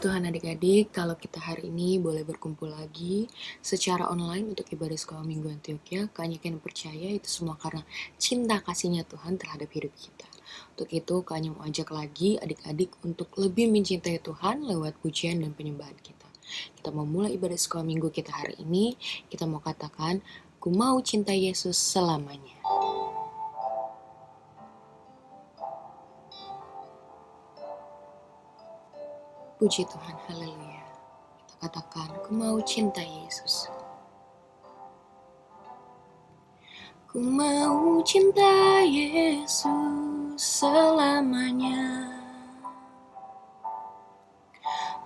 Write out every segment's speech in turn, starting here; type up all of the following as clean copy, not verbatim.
Tuhan adik-adik, kalau kita hari ini boleh berkumpul lagi secara online untuk ibadah sekolah minggu Antioquia, Kak yakin percaya itu semua karena cinta kasihnya Tuhan terhadap hidup kita. Untuk itu, Kak mau ajak lagi adik-adik untuk lebih mencintai Tuhan lewat pujian dan penyembahan kita. Kita mau mulai ibadah sekolah minggu kita hari ini, kita mau katakan, ku mau cinta Yesus selamanya. Puji Tuhan, haleluya. Kita katakan, ku mau cinta Yesus. Ku mau cinta Yesus selamanya.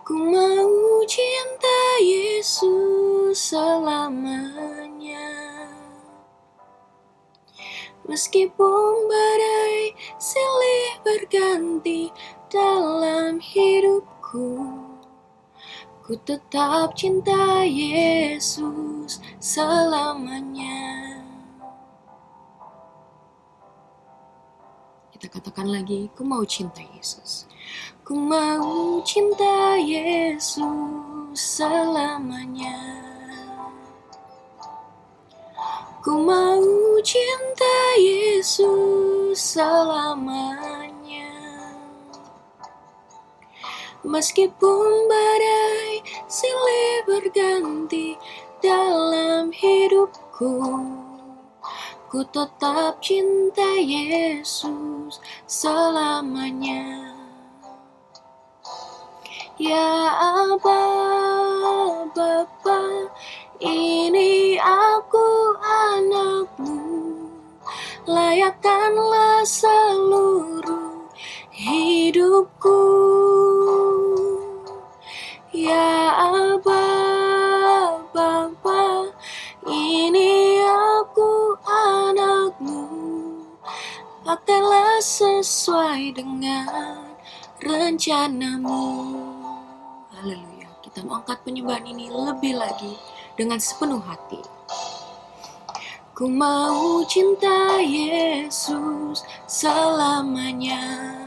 Ku mau cinta Yesus selamanya. Meskipun badai silih berganti dalam hidupku, ku tetap cinta Yesus selamanya. Kita katakan lagi, ku mau cinta Yesus. Ku mau cinta Yesus selamanya. Ku mau cinta Yesus selamanya. Meskipun badai silih berganti dalam hidupku, ku tetap cinta Yesus selamanya. Ya Aba, Bapa, ini aku anakmu, layakkanlah seluruh hidupku. Ya Aba, Bapa, ini aku anakmu, pakailah sesuai dengan rencanamu. Haleluya, kita mau angkat penyembahan ini lebih lagi dengan sepenuh hati. Ku mau cinta Yesus selamanya.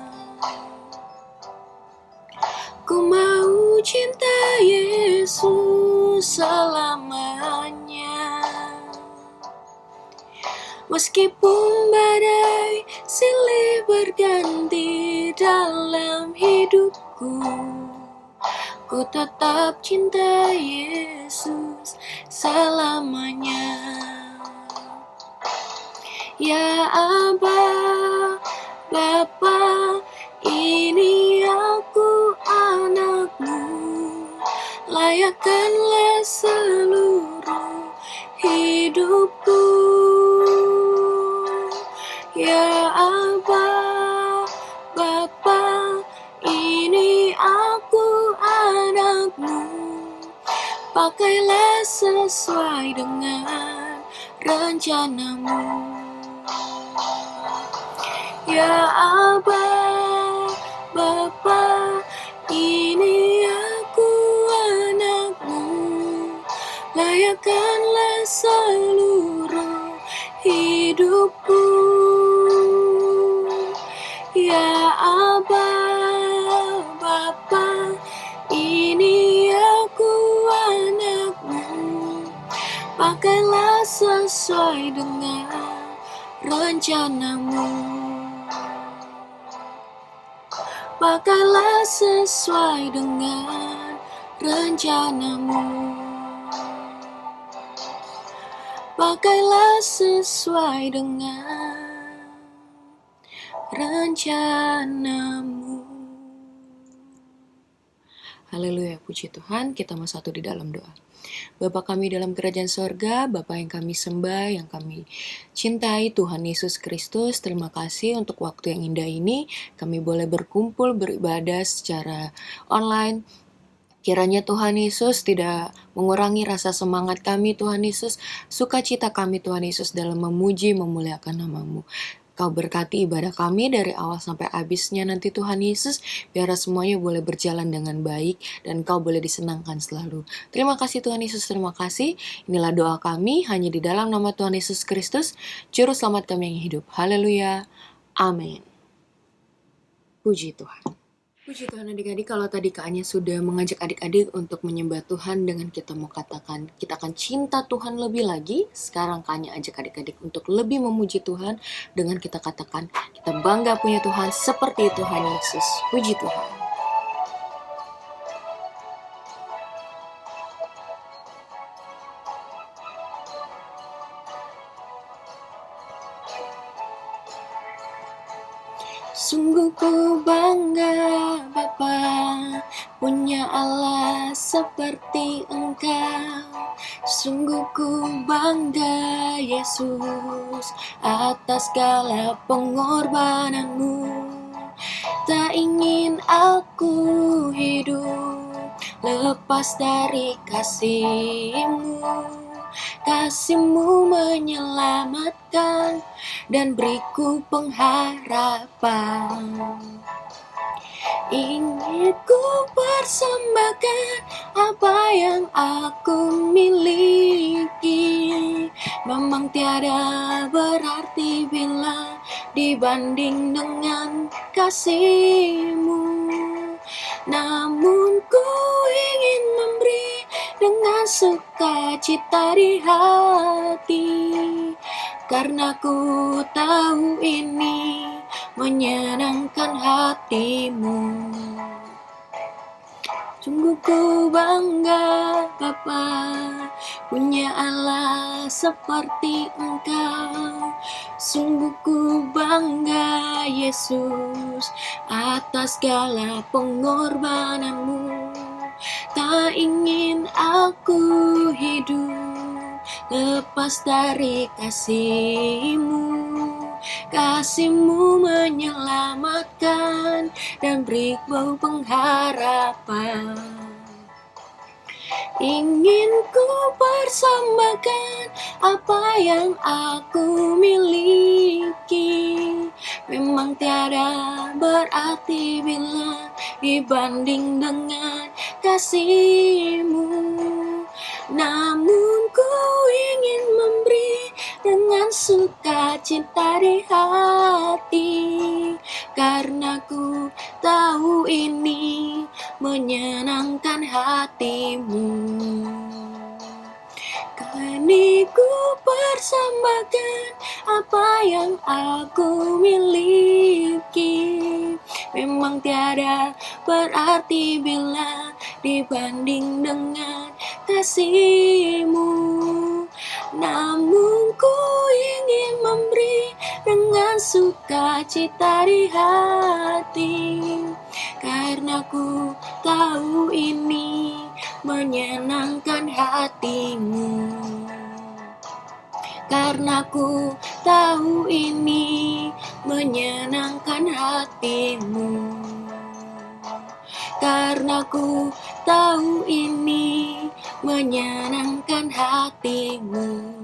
Ku mau cinta Yesus selamanya. Meskipun badai silih berganti dalam hidupku, ku tetap cinta Yesus selamanya. Ya Aba, Bapa, ini aku anakmu, layakkanlah seluruh hidupku. Ya Aba, Bapa, ini aku anakmu, pakailah sesuai dengan rencanamu. Ya Aba, Bapa, ini aku anakmu, layakkanlah seluruh hidupku. Ya Aba, Bapa, ini aku anakmu, pakailah sesuai dengan rencanamu. Pakailah sesuai dengan rencanamu. Pakailah sesuai dengan rencanamu. Haleluya, puji Tuhan. Kita mau satu di dalam doa. Bapa kami dalam kerajaan sorga, Bapa yang kami sembah, yang kami cintai, Tuhan Yesus Kristus, terima kasih untuk waktu yang indah ini. Kami boleh berkumpul beribadah secara online. Kiranya Tuhan Yesus tidak mengurangi rasa semangat kami, Tuhan Yesus, sukacita kami, Tuhan Yesus, dalam memuji, memuliakan nama-Mu. Kau berkati ibadah kami dari awal sampai habisnya nanti Tuhan Yesus, biar semuanya boleh berjalan dengan baik dan Kau boleh disenangkan selalu. Terima kasih Tuhan Yesus, terima kasih. Inilah doa kami hanya di dalam nama Tuhan Yesus Kristus, Juru Selamat kami yang hidup. Haleluya. Amin. Puji Tuhan. Puji Tuhan adik-adik, kalau tadi Kak Anya sudah mengajak adik-adik untuk menyembah Tuhan dengan kita mau katakan, kita akan cinta Tuhan lebih lagi. Sekarang Kak Anya ajak adik-adik untuk lebih memuji Tuhan dengan kita katakan, kita bangga punya Tuhan seperti Tuhan Yesus. Puji Tuhan. Sungguh ku bangga Bapa punya Allah seperti Engkau. Sungguh ku bangga Yesus atas segala pengorbananmu. Tak ingin aku hidup lepas dari kasih-Mu. Kasih-Mu menyelamatkan dan beriku pengharapan. Ingin ku persembahkan apa yang aku miliki. Memang tiada berarti bila dibanding dengan kasih-Mu. Namun ku ingin memberi dengan sukacita di hati, karena ku tahu ini menyenangkan hati-Mu. Sungguh ku bangga Bapa punya Allah seperti Engkau. Sungguh ku bangga Yesus atas segala pengorbananmu. Tak ingin aku hidup lepas dari kasih-Mu. Kasih-Mu menyelamatkan dan beriku pengharapan. Ingin ku persembahkan apa yang aku miliki. Memang tiada berarti bila dibanding dengan kasih-Mu. Namun ku ingin memberi dengan sukacita di hati, karena ku tahu ini menyenangkan hati-Mu. Kini ku persembahkan apa yang aku miliki. Memang tiada berarti bila dibanding dengan kasih-Mu. Namun ku ingin memberi dengan sukacita di hati, karena ku tahu ini menyenangkan hati-Mu. Karena ku tahu ini menyenangkan hati-Mu. Karena ku tahu ini menyenangkan hati-Mu.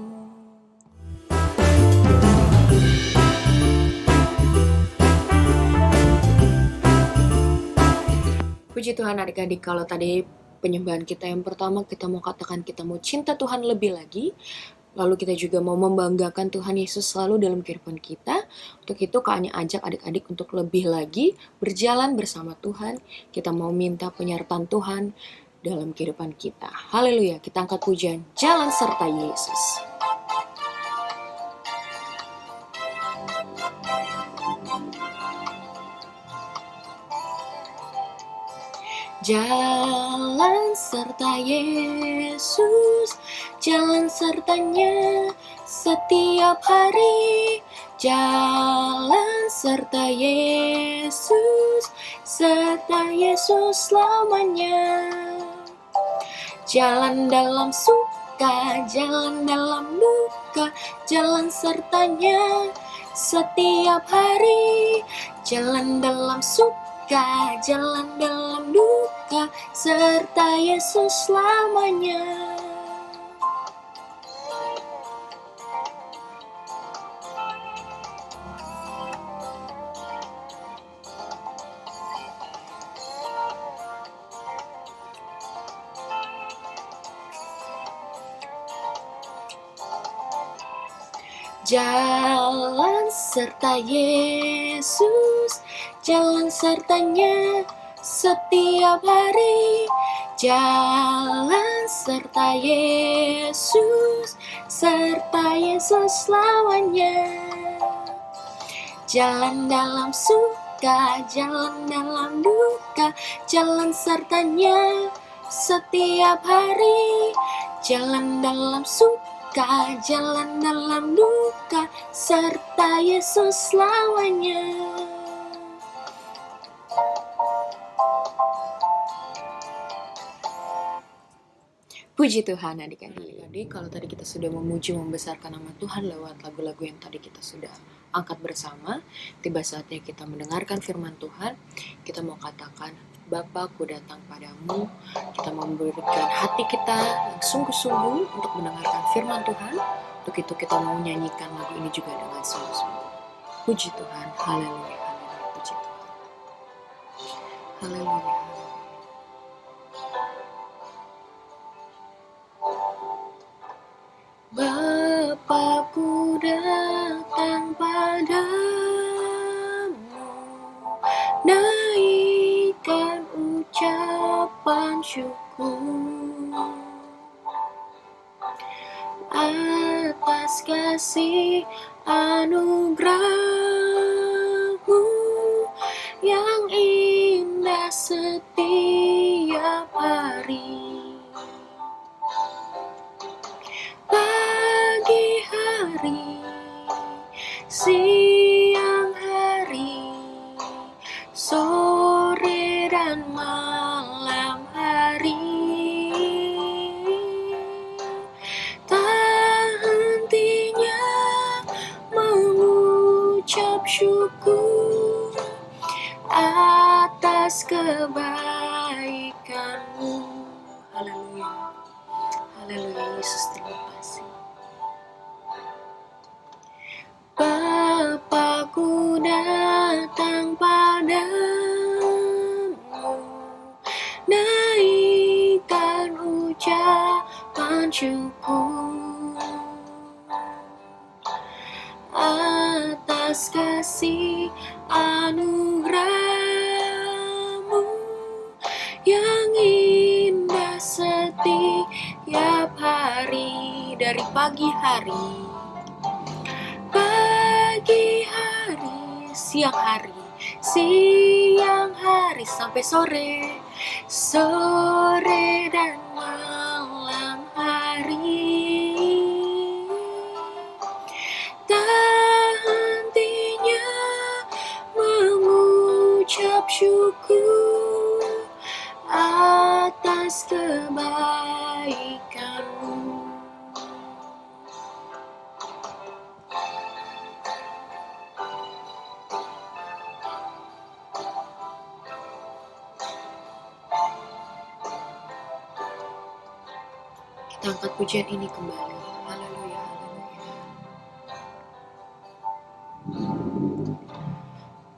Puji Tuhan adik-adik, kalau tadi penyembahan kita yang pertama kita mau katakan kita mau cinta Tuhan lebih lagi. Lalu kita juga mau membanggakan Tuhan Yesus selalu dalam kehidupan kita. Untuk itu Kak Anya ajak adik-adik untuk lebih lagi berjalan bersama Tuhan. Kita mau minta penyertaan Tuhan dalam kehidupan kita. Haleluya, kita angkat pujian Jalan Serta Yesus. Jalan serta Yesus, jalan sertanya setiap hari. Jalan serta Yesus, serta Yesus selamanya. Jalan dalam suka, jalan dalam duka, jalan sertanya setiap hari. Jalan dalam suka, jalan dalam duka, serta Yesus selamanya. Jalan serta Yesus, jalan sertanya setiap hari. Jalan serta Yesus lawannya. Jalan dalam suka, jalan dalam duka, jalan sertanya setiap hari. Jalan dalam suka, jalan dalam duka, serta Yesus lawannya. Puji Tuhan adik-adik. Kalau tadi kita sudah memuji membesarkan nama Tuhan lewat lagu-lagu yang tadi kita sudah angkat bersama, tiba saatnya kita mendengarkan firman Tuhan. Kita mau katakan, Bapa, ku datang padamu. Kita memberikan hati kita yang sungguh-sungguh untuk mendengarkan firman Tuhan. Untuk itu kita mau menyanyikan lagu ini juga dengan sungguh-sungguh. Puji Tuhan, haleluya, haleluya, puji Tuhan. Haleluya. Bapa-Ku datang padamu, naikkan ucapan syukur atas kasih anugerah-Mu yang indah setiap hari. Pagi hari, siang hari, sore dan malam hari, tak hentinya mengucap syukur atas kebaikan-Mu. Haleluya. Haleluya, Yesus, terima kasih. Bapa-Ku datang padamu, naikkan ucapan syukur atas kasih anugerah-Mu yang indah setiap hari. Dari pagi hari, siang hari sampai sore dan malam hari, tak hentinya mengucap syukur atas kebaikan-Mu. Kita angkat pujian ini kembali. Haleluya, haleluya.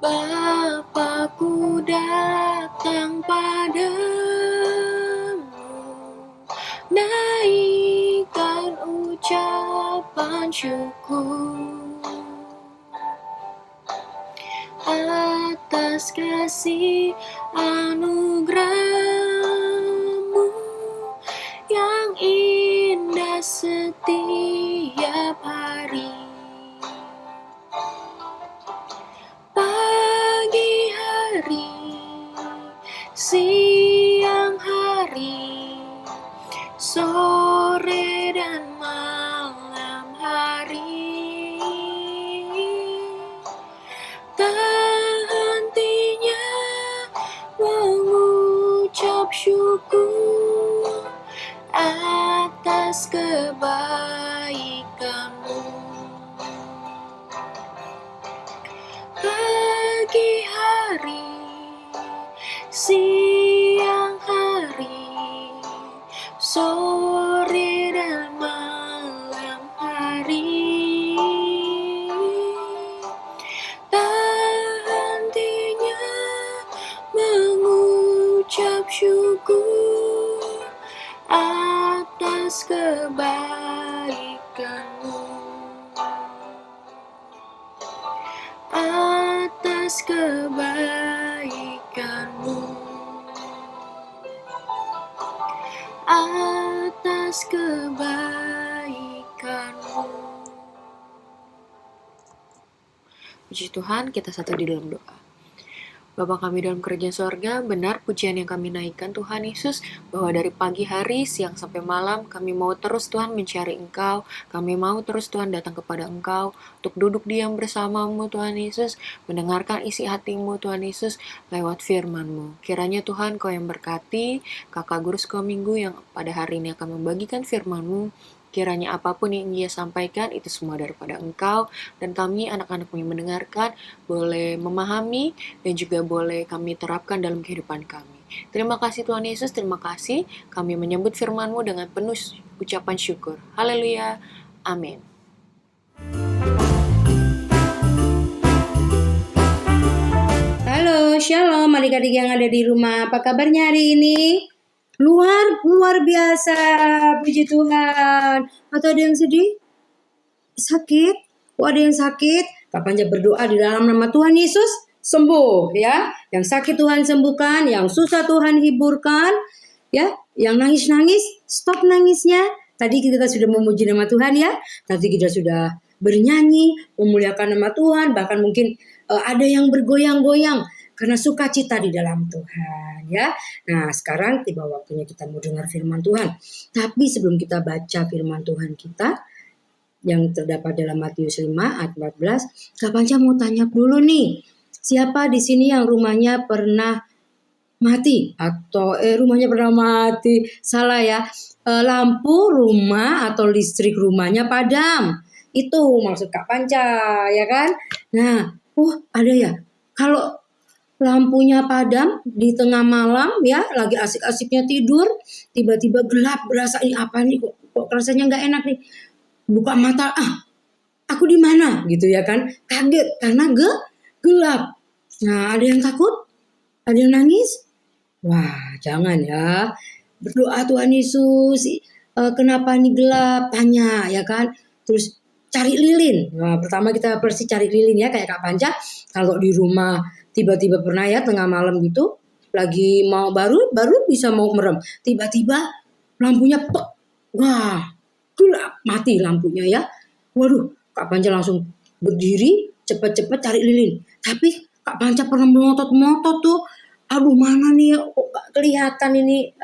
Bapa-Ku datang padamu, naikkan ucapan syukur atas kasih anugerah-Mu yang indah setiap hari. Pagi hari, siang hari, sore dan malam hari, tak hentinya mengucap syukur atas kebaikan-Mu. Pagi hari, siang hari, sore dan malam hari, tak hentinya mengucap syukur atas kebaikan-Mu, atas kebaikan-Mu. atas kebaikan-Mu. Puji Tuhan, kita satu di dalam doa. Bapa kami dalam kerajaan sorga, benar pujian yang kami naikkan Tuhan Yesus, bahwa dari pagi hari, siang sampai malam, kami mau terus Tuhan mencari Engkau, kami mau terus Tuhan datang kepada Engkau, untuk duduk diam bersama-Mu Tuhan Yesus, mendengarkan isi hati-Mu Tuhan Yesus, lewat firman-Mu. Kiranya Tuhan Kau yang berkati, kakak guru sekolah minggu yang pada hari ini akan membagikan firman-Mu, kiranya apapun yang ia sampaikan itu semua daripada Engkau, dan kami anak-anak-Mu yang mendengarkan boleh memahami dan juga boleh kami terapkan dalam kehidupan kami. Terima kasih Tuhan Yesus, terima kasih. Kami menyambut firman-Mu dengan penuh ucapan syukur. Haleluya. Amin. Halo, shalom adik-adik yang ada di rumah. Apa kabarnya hari ini? Luar biasa, puji Tuhan. Atau ada yang sedih? Sakit? Ada yang sakit? Kapan aja berdoa di dalam nama Tuhan Yesus, sembuh ya. Yang sakit Tuhan sembuhkan, yang susah Tuhan hiburkan, ya. Yang nangis-nangis, stop nangisnya. Tadi kita sudah memuji nama Tuhan ya. Tadi kita sudah bernyanyi, memuliakan nama Tuhan, bahkan mungkin ada yang bergoyang-goyang karena sukacita di dalam Tuhan ya. Nah, sekarang tiba waktunya kita mau dengar firman Tuhan. Tapi sebelum kita baca firman Tuhan kita yang terdapat dalam Matius 5 ayat 14, Kak Panca mau tanya dulu nih. Siapa di sini yang rumahnya pernah mati atau rumahnya pernah mati? Salah ya. Lampu rumah atau listrik rumahnya padam. Itu maksud Kak Panca ya kan? Nah, ada ya. Kalau lampunya padam di tengah malam ya, lagi asik-asiknya tidur, tiba-tiba gelap, berasa ini apa nih, kok rasanya nggak enak nih. Buka mata, aku di mana gitu ya kan? Kaget karena gelap. Nah, ada yang takut? Ada yang nangis? Wah, jangan ya. Berdoa Tuhan Yesus, kenapa ini gelap? Tanya ya kan. Terus cari lilin. Nah, pertama kita pasti cari lilin ya, kayak Kak Panca. Kalau di rumah tiba-tiba pernah ya tengah malam gitu, lagi mau baru bisa mau merem, tiba-tiba lampunya pek, wah gelap, mati lampunya ya. Waduh, Kak Panca langsung berdiri, cepet-cepet cari lilin. Tapi Kak Panca pernah melotot-melotot tuh, aduh mana nih, kok gak kelihatan ini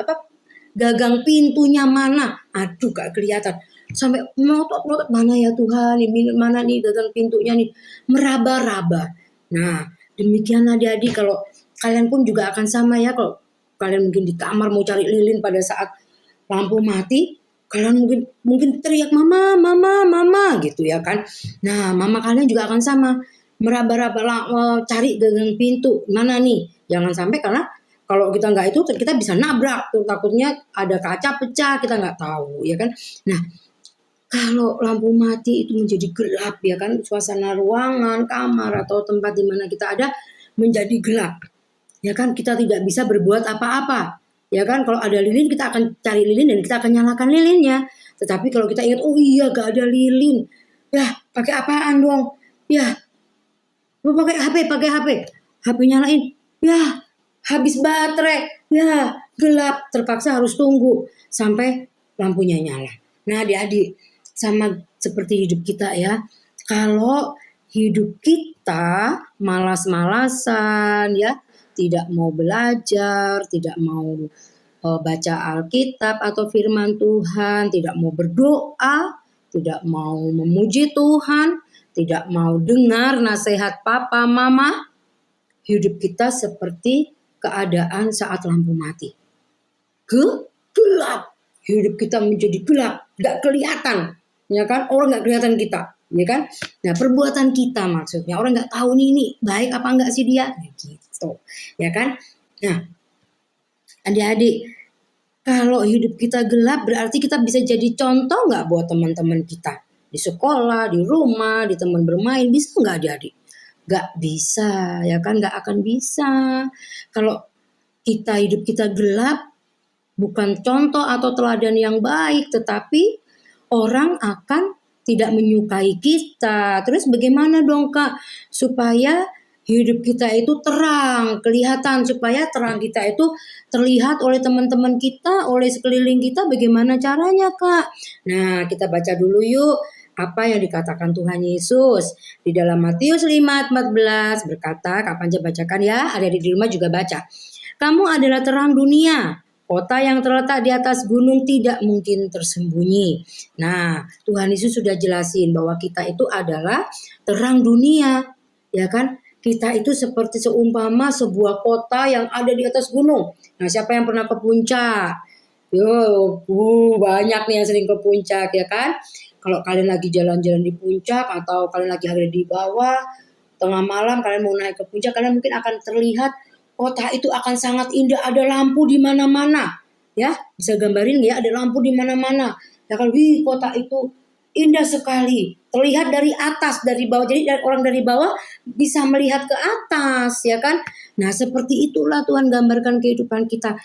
gagang pintunya mana, aduh gak kelihatan. Sampai melotot-melotot, mana ya Tuhan, ini mana nih gagang pintunya nih, meraba-raba. Nah, demikian adik-adik, kalau kalian pun juga akan sama ya. Kalau kalian mungkin di kamar mau cari lilin pada saat lampu mati, kalian mungkin teriak mama, mama, mama gitu ya kan. Nah, mama kalian juga akan sama, meraba-raba cari gagang pintu mana nih. Jangan sampai, karena kalau kita nggak itu kita bisa nabrak tuh, takutnya ada kaca pecah, kita nggak tahu ya kan. Nah, kalau lampu mati itu menjadi gelap ya kan, suasana ruangan, kamar atau tempat di mana kita ada menjadi gelap. Ya kan, kita tidak bisa berbuat apa-apa. Ya kan, kalau ada lilin kita akan cari lilin dan kita akan nyalakan lilinnya. Tetapi kalau kita ingat, oh iya gak ada lilin. Ya, pakai apaan dong? Ya, pakai HP. HP nyalain. Ya, habis baterai. Ya, gelap, terpaksa harus tunggu sampai lampunya nyala. Nah, adik-adik, sama seperti hidup kita ya. Kalau hidup kita malas-malasan ya, tidak mau belajar, tidak mau baca Alkitab atau firman Tuhan, tidak mau berdoa, tidak mau memuji Tuhan, tidak mau dengar nasihat papa mama, hidup kita seperti keadaan saat lampu mati. Gelap. Hidup kita menjadi gelap, gak kelihatan. Ya kan, orang gak kelihatan kita, ya kan. Nah, perbuatan kita maksudnya, orang gak tahu nih baik apa enggak sih dia, gitu, ya kan. Nah, adik-adik, kalau hidup kita gelap berarti kita bisa jadi contoh nggak buat teman-teman kita di sekolah, di rumah, di teman bermain, bisa nggak adik-adik? Nggak bisa, ya kan, nggak akan bisa. Kalau hidup kita gelap, bukan contoh atau teladan yang baik, tetapi orang akan tidak menyukai kita. Terus bagaimana dong Kak supaya hidup kita itu terang, kelihatan, supaya terang kita itu terlihat oleh teman-teman kita, oleh sekeliling kita. Bagaimana caranya, Kak? Nah, kita baca dulu yuk apa yang dikatakan Tuhan Yesus di dalam Matius 5:14 berkata, Kak Panja bacakan ya, ada di rumah juga baca. Kamu adalah terang dunia. Kota yang terletak di atas gunung tidak mungkin tersembunyi. Nah, Tuhan Yesus sudah jelasin bahwa kita itu adalah terang dunia, ya kan? Kita itu seperti seumpama sebuah kota yang ada di atas gunung. Nah, siapa yang pernah ke puncak? Banyak nih yang sering ke puncak, ya kan? Kalau kalian lagi jalan-jalan di puncak atau kalian lagi ada di bawah, tengah malam kalian mau naik ke puncak, kalian mungkin akan terlihat kota itu akan sangat indah, ada lampu di mana-mana. Ya, bisa gambarin ya, ada lampu di mana-mana. Ya kan, kota itu indah sekali. Terlihat dari atas, dari bawah. Jadi orang dari bawah bisa melihat ke atas, ya kan? Nah, seperti itulah Tuhan gambarkan kehidupan kita.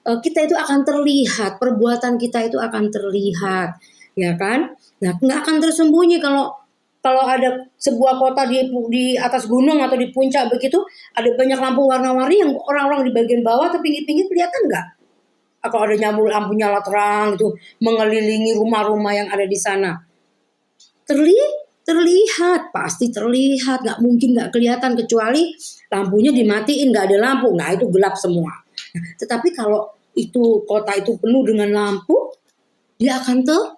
Kita itu akan terlihat, perbuatan kita itu akan terlihat, ya kan? Nah, nggak akan tersembunyi kalau ada sebuah kota di atas gunung atau di puncak begitu, ada banyak lampu warna-warni yang orang-orang di bagian bawah atau pinggir-pinggir kelihatan nggak? Kalau ada lampu nyala terang itu mengelilingi rumah-rumah yang ada di sana, terlihat, pasti terlihat, nggak mungkin nggak kelihatan kecuali lampunya dimatiin, nggak ada lampu, nah itu gelap semua. Tetapi kalau itu kota itu penuh dengan lampu, dia akan terang.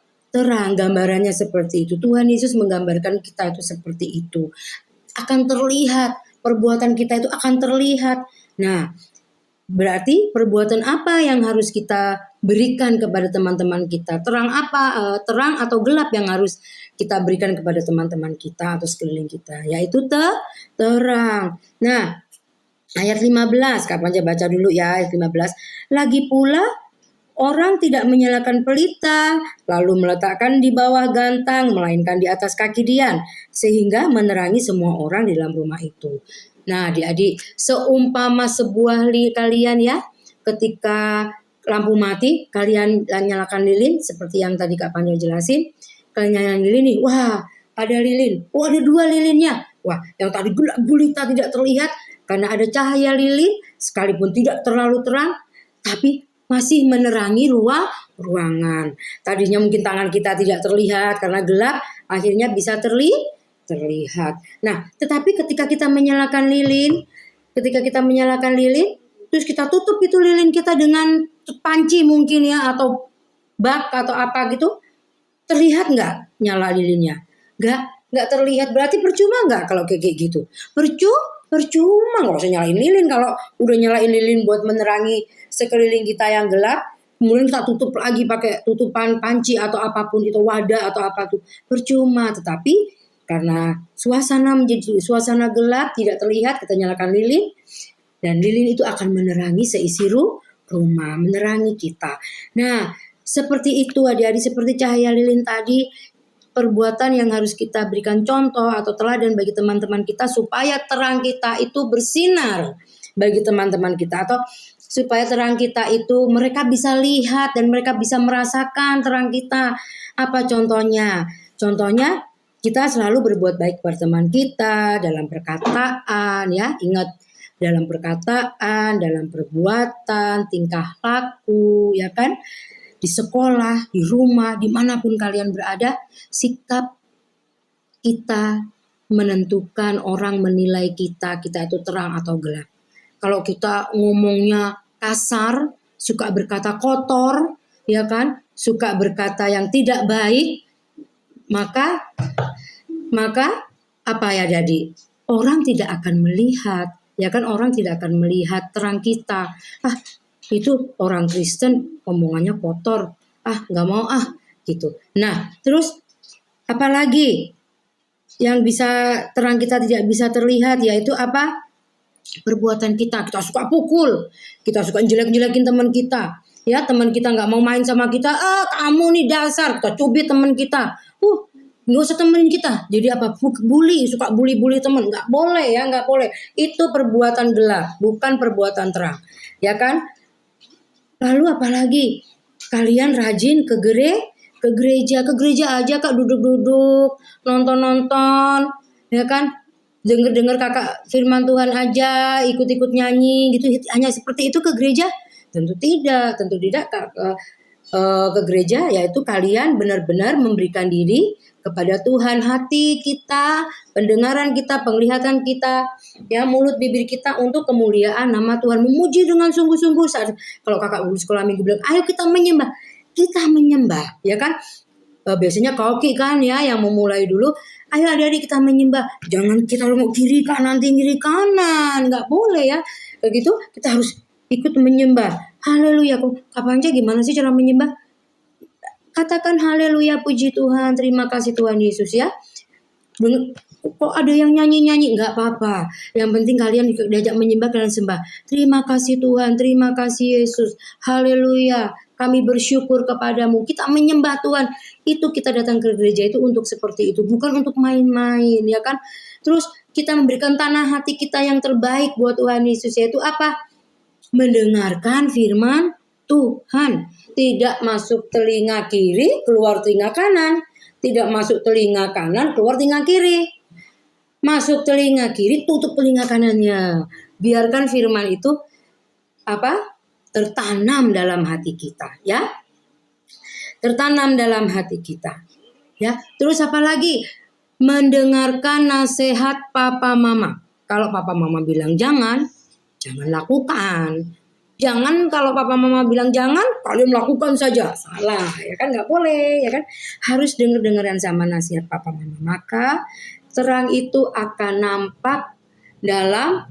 Gambarannya seperti itu. Tuhan Yesus menggambarkan kita itu seperti itu. Akan terlihat, perbuatan kita itu akan terlihat. Nah, berarti perbuatan apa yang harus kita berikan kepada teman-teman kita? Terang apa? Terang atau gelap yang harus kita berikan kepada teman-teman kita atau sekeliling kita? Yaitu terang. Nah, ayat 15, kapan aja baca dulu ya ayat 15. Lagi pula orang tidak menyalakan pelita lalu meletakkan di bawah gantang, melainkan di atas kaki dian, sehingga menerangi semua orang di dalam rumah itu. Nah, adik-adik, seumpama sebuah kalian ya, ketika lampu mati, kalian nyalakan lilin seperti yang tadi Kak Panjo jelasin. Kalian nyalakan lilin nih, wah ada lilin, ada 2 lilinnya. Wah, yang tadi gelap gulita tidak terlihat karena ada cahaya lilin, sekalipun tidak terlalu terang, tapi masih menerangi ruangan. Tadinya mungkin tangan kita tidak terlihat karena gelap, akhirnya bisa terlihat. Nah, tetapi ketika kita menyalakan lilin, terus kita tutup itu lilin kita dengan panci mungkin ya, atau bak atau apa gitu, terlihat nggak nyala lilinnya? Nggak terlihat. Berarti percuma nggak kalau kayak gitu? Percuma, nggak usah nyalain lilin. Kalau udah nyalain lilin buat menerangi sekeliling kita yang gelap, kemudian kita tutup lagi pakai tutupan panci atau apapun itu, wadah atau apa tuh, percuma. Tetapi karena suasana menjadi suasana gelap, tidak terlihat, kita nyalakan lilin, dan lilin itu akan menerangi seisi rumah, menerangi kita. Nah, seperti itu adik-adik, seperti cahaya lilin tadi, perbuatan yang harus kita berikan contoh atau teladan bagi teman-teman kita supaya terang kita itu bersinar bagi teman-teman kita, atau supaya terang kita itu mereka bisa lihat dan mereka bisa merasakan terang kita. Apa contohnya? Contohnya kita selalu berbuat baik kepada teman kita dalam perkataan ya, ingat, dalam perkataan, dalam perbuatan, tingkah laku, ya kan? Di sekolah, di rumah, dimanapun kalian berada, sikap kita menentukan orang menilai kita itu terang atau gelap. Kalau kita ngomongnya kasar, suka berkata kotor, ya kan? Suka berkata yang tidak baik, maka apa ya jadi? Orang tidak akan melihat, ya kan? Orang tidak akan melihat terang kita. Itu orang Kristen omongannya kotor, nggak mau gitu. Nah, terus apalagi yang bisa terang kita tidak bisa terlihat, yaitu apa? Perbuatan kita suka pukul, kita suka jelek-jelekin teman kita, ya, teman kita nggak mau main sama kita, kamu nih dasar, kita cubit teman kita, nggak usah temenin kita. Jadi apa? Bully, suka bully teman, nggak boleh ya, nggak boleh. Itu perbuatan gelap, bukan perbuatan terang, ya kan? Lalu apalagi kalian rajin ke gereja aja Kak, duduk-duduk, nonton, ya kan? dengar-dengar kakak firman Tuhan aja, ikut-ikut nyanyi gitu, hanya seperti itu ke gereja? Tentu tidak, ke gereja, yaitu kalian benar-benar memberikan diri kepada Tuhan, hati kita, pendengaran kita, penglihatan kita, ya mulut bibir kita untuk kemuliaan nama Tuhan, memuji dengan sungguh-sungguh. Saat kalau kakak guru sekolah minggu bilang, ayo kita menyembah, ya kan? Biasanya koki kan ya yang memulai dulu. Ayo adik-adik kita menyembah. Jangan kita mau kiri kanan, nggak boleh ya. Begitu kita harus ikut menyembah. Haleluya. Kak Panca gimana sih cara menyembah? Katakan haleluya, puji Tuhan, terima kasih Tuhan Yesus ya. Kok ada yang nyanyi-nyanyi? Nggak apa-apa. Yang penting kalian diajak menyembah, kalian sembah. Terima kasih Tuhan, terima kasih Yesus. Haleluya. Kami bersyukur kepadamu. Kita menyembah Tuhan. Itu kita datang ke gereja itu untuk seperti itu. Bukan untuk main-main ya kan. Terus kita memberikan tanah hati kita yang terbaik buat Tuhan Yesus. Yaitu apa? Mendengarkan firman Tuhan. Tidak masuk telinga kiri, keluar telinga kanan. Tidak masuk telinga kanan, keluar telinga kiri. Masuk telinga kiri, tutup telinga kanannya. Biarkan firman itu tertanam dalam hati kita, ya. Tertanam dalam hati kita. Ya. Terus apa lagi? Mendengarkan nasihat papa mama. Kalau papa mama bilang jangan lakukan. Jangan kalau papa mama bilang jangan, kalian lakukan saja. Salah, ya kan nggak boleh, ya kan? Harus dengar-dengaran sama nasihat papa mama. Maka terang itu akan nampak dalam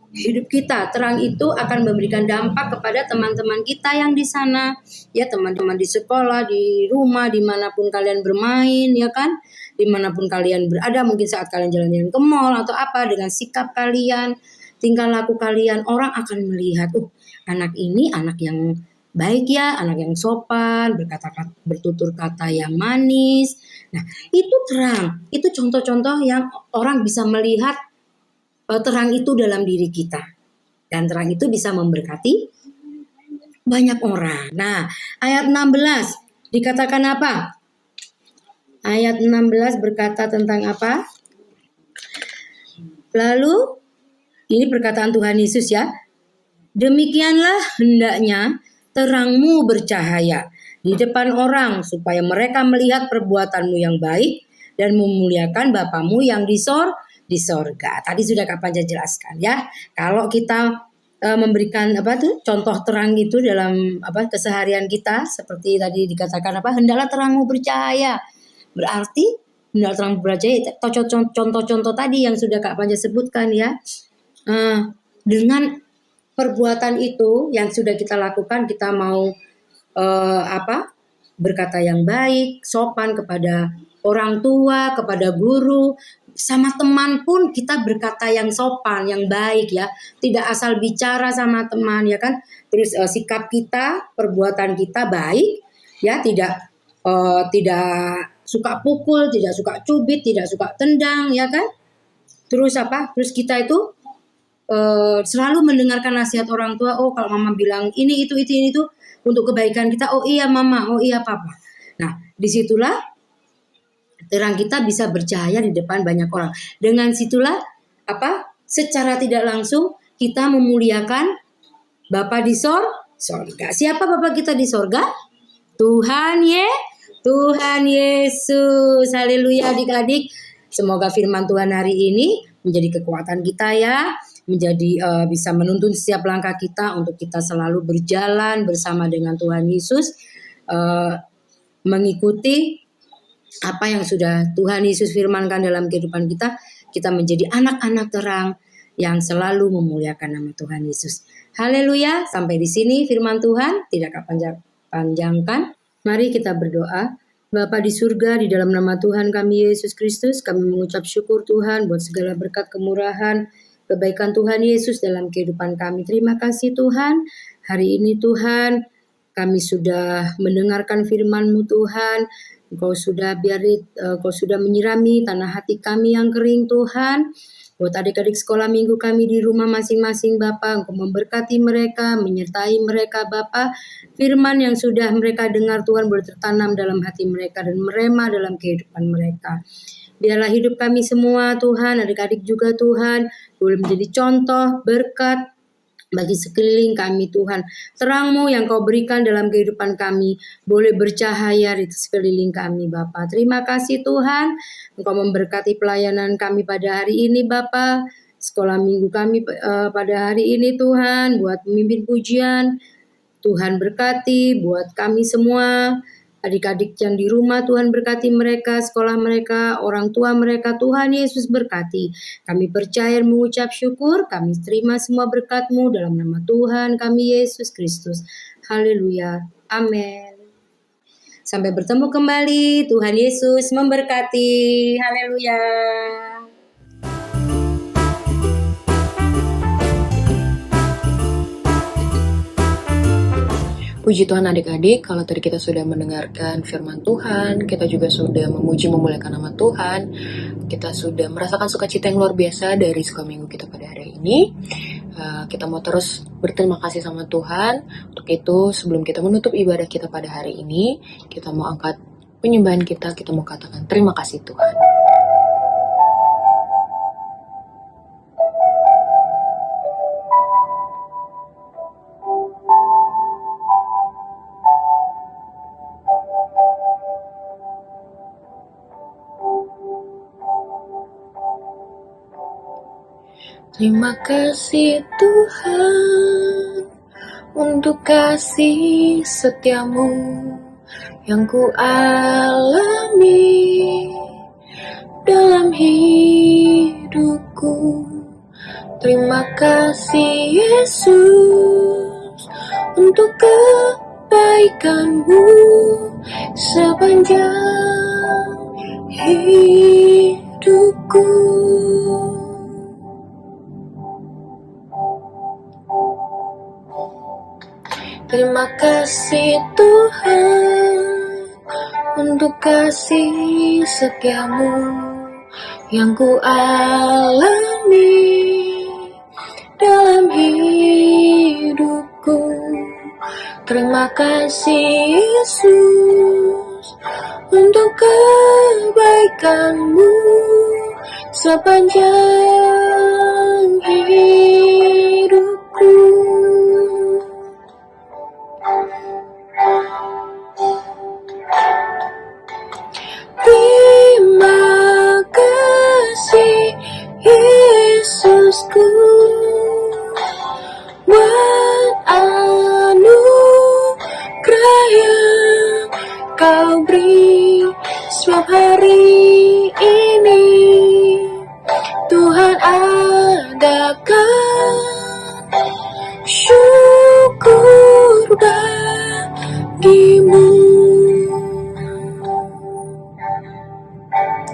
hidup kita. Terang itu akan memberikan dampak kepada teman-teman kita yang di sana, ya teman-teman di sekolah, di rumah, dimanapun kalian bermain, ya kan, dimanapun kalian berada, mungkin saat kalian jalan-jalan ke mall atau apa, dengan sikap kalian, tingkah laku kalian, orang akan melihat, anak ini anak yang baik ya, anak yang sopan, bertutur kata yang manis. Nah, itu terang, itu contoh-contoh yang orang bisa melihat. Terang itu dalam diri kita. Dan terang itu bisa memberkati banyak orang. Nah, ayat 16 dikatakan apa? Ayat 16 berkata tentang apa? Lalu, ini perkataan Tuhan Yesus ya. Demikianlah hendaknya terangmu bercahaya di depan orang, supaya mereka melihat perbuatanmu yang baik dan memuliakan Bapamu yang di sorga. Tadi sudah Kak Panca jelaskan ya. Kalau kita memberikan contoh terang itu dalam keseharian kita, seperti tadi dikatakan hendaklah terangmu bercahaya. Berarti hendaklah terangmu bercahaya. Contoh-contoh tadi yang sudah Kak Panca sebutkan ya. Dengan perbuatan itu yang sudah kita lakukan, kita mau berkata yang baik, sopan kepada orang tua, kepada guru, sama teman pun kita berkata yang sopan, yang baik ya. Tidak asal bicara sama teman ya kan. Terus sikap kita, perbuatan kita baik ya, tidak suka pukul, tidak suka cubit, tidak suka tendang ya kan. Terus Terus kita itu selalu mendengarkan nasihat orang tua. Oh, kalau mama bilang ini itu untuk kebaikan kita. Oh iya mama, oh iya papa. Nah, disitulah terang kita bisa bercahaya di depan banyak orang. Dengan situlah secara tidak langsung kita memuliakan Bapa di sorga. Siapa Bapa kita di sorga? Tuhan Yesus. Haleluya adik-adik. Semoga firman Tuhan hari ini menjadi kekuatan kita ya. Menjadi bisa menuntun setiap langkah kita untuk kita selalu berjalan bersama dengan Tuhan Yesus. Mengikuti apa yang sudah Tuhan Yesus firmankan dalam kehidupan kita, kita menjadi anak-anak terang yang selalu memuliakan nama Tuhan Yesus. Haleluya, sampai di sini firman Tuhan, tidak akan panjangkan. Mari kita berdoa. Bapa di surga, di dalam nama Tuhan kami Yesus Kristus, kami mengucap syukur Tuhan buat segala berkat kemurahan, kebaikan Tuhan Yesus dalam kehidupan kami. Terima kasih Tuhan, hari ini Tuhan, kami sudah mendengarkan firman-Mu Tuhan. Engkau sudah menyirami tanah hati kami yang kering Tuhan. Buat adik-adik sekolah minggu kami di rumah masing-masing Bapa, Engkau memberkati mereka, menyertai mereka Bapa. Firman yang sudah mereka dengar Tuhan boleh tertanam dalam hati mereka dan merema dalam kehidupan mereka. Biarlah hidup kami semua Tuhan, adik-adik juga Tuhan, boleh menjadi contoh, berkat, bagi sekeliling kami Tuhan. Terang-Mu yang Kau berikan dalam kehidupan kami boleh bercahaya di sekeliling kami Bapa. Terima kasih Tuhan, Engkau memberkati pelayanan kami pada hari ini Bapa. Sekolah minggu kami pada hari ini Tuhan, buat pemimpin pujian, Tuhan berkati buat kami semua. Adik-adik yang di rumah Tuhan berkati mereka, sekolah mereka, orang tua mereka, Tuhan Yesus berkati. Kami percaya mengucap syukur, kami terima semua berkat-Mu dalam nama Tuhan kami Yesus Kristus. Haleluya. Amin. Sampai bertemu kembali, Tuhan Yesus memberkati. Haleluya. Puji Tuhan adik-adik, kalau tadi kita sudah mendengarkan firman Tuhan, kita juga sudah memuji memuliakan nama Tuhan, kita sudah merasakan sukacita yang luar biasa dari sekolah minggu kita pada hari ini. Kita mau terus berterima kasih sama Tuhan. Untuk itu, sebelum kita menutup ibadah kita pada hari ini, kita mau angkat penyembahan kita mau katakan terima kasih Tuhan. Terima kasih Tuhan untuk kasih setia-Mu yang ku alami dalam hidupku. Terima kasih Yesus untuk kebaikan-Mu sepanjang hidupku. Terima kasih Tuhan untuk kasih setia-Mu yang ku alami dalam hidupku. Terima kasih Yesus untuk kebaikan-Mu sepanjang hidupku. Terima kasih Yesusku buat anugerah yang Kau beri setiap hari ini. Tuhan adakan syukur bagimu.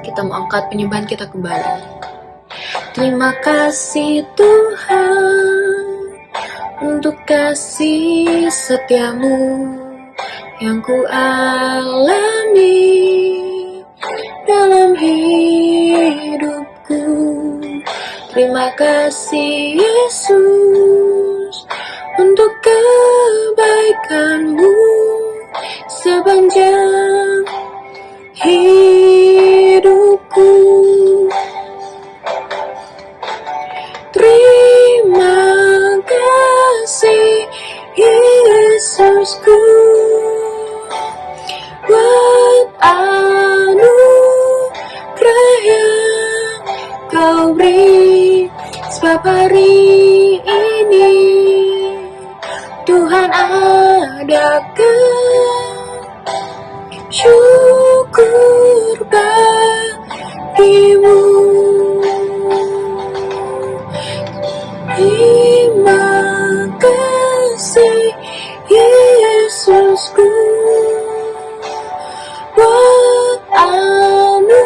Kita mau angkat penyembahan kita kembali. Terima kasih Tuhan untuk kasih setia-Mu yang ku alami dalam hidupku. Terima kasih Yesus untuk kebaikan-Mu sepanjang hidupku. Terima kasih Yesusku buat anugerah yang Kau beri setiap hari ini. Tuhan adakan syukur bagimu. Terima kasih Yesusku buat anugerah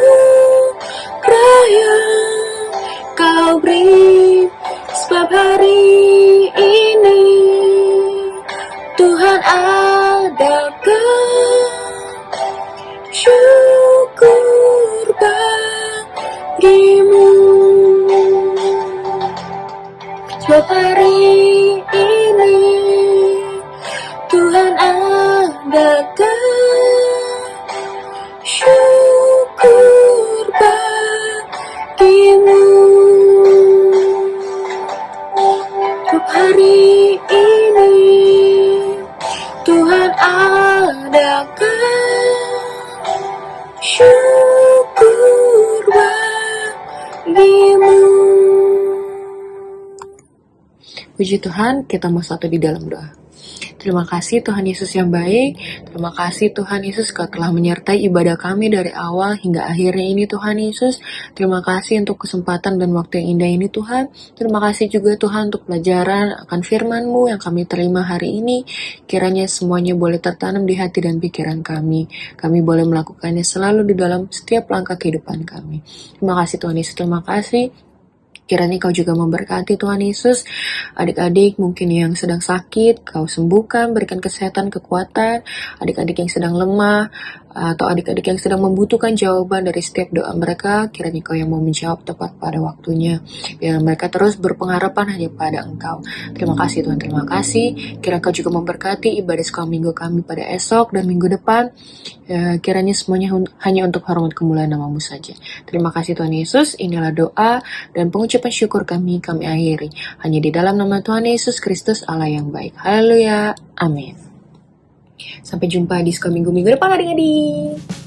yang Kau beri setiap hari ini. Tuhan adakan syukur bagimu. Setiap hari ini Tuhan adakan syukur bagimu. Cukup hari ini Tuhan adakan syukur bagimu. Puji Tuhan, kita mau satu di dalam doa. Terima kasih Tuhan Yesus yang baik. Terima kasih Tuhan Yesus Kau telah menyertai ibadah kami dari awal hingga akhirnya ini Tuhan Yesus. Terima kasih untuk kesempatan dan waktu yang indah ini Tuhan. Terima kasih juga Tuhan untuk pelajaran akan firman-Mu yang kami terima hari ini. Kiranya semuanya boleh tertanam di hati dan pikiran kami. Kami boleh melakukannya selalu di dalam setiap langkah kehidupan kami. Terima kasih Tuhan Yesus, terima kasih. Kiranya Kau juga memberkati Tuhan Yesus, adik-adik mungkin yang sedang sakit, Kau sembuhkan, berikan kesehatan, kekuatan, adik-adik yang sedang lemah, atau adik-adik yang sedang membutuhkan jawaban dari setiap doa mereka, kiranya Kau yang mau menjawab tepat pada waktunya. Biar mereka terus berpengharapan hanya pada Engkau. Terima kasih Tuhan, terima kasih. Kiranya Kau juga memberkati ibadah sekolah minggu kami pada esok dan minggu depan. Kiranya semuanya hanya untuk hormat kemuliaan nama-Mu saja. Terima kasih Tuhan Yesus, inilah doa dan pengucapan syukur kami akhiri. Hanya di dalam nama Tuhan Yesus Kristus Allah yang baik. Haleluya, amin. Sampai jumpa di sekolah minggu depan adik-adik.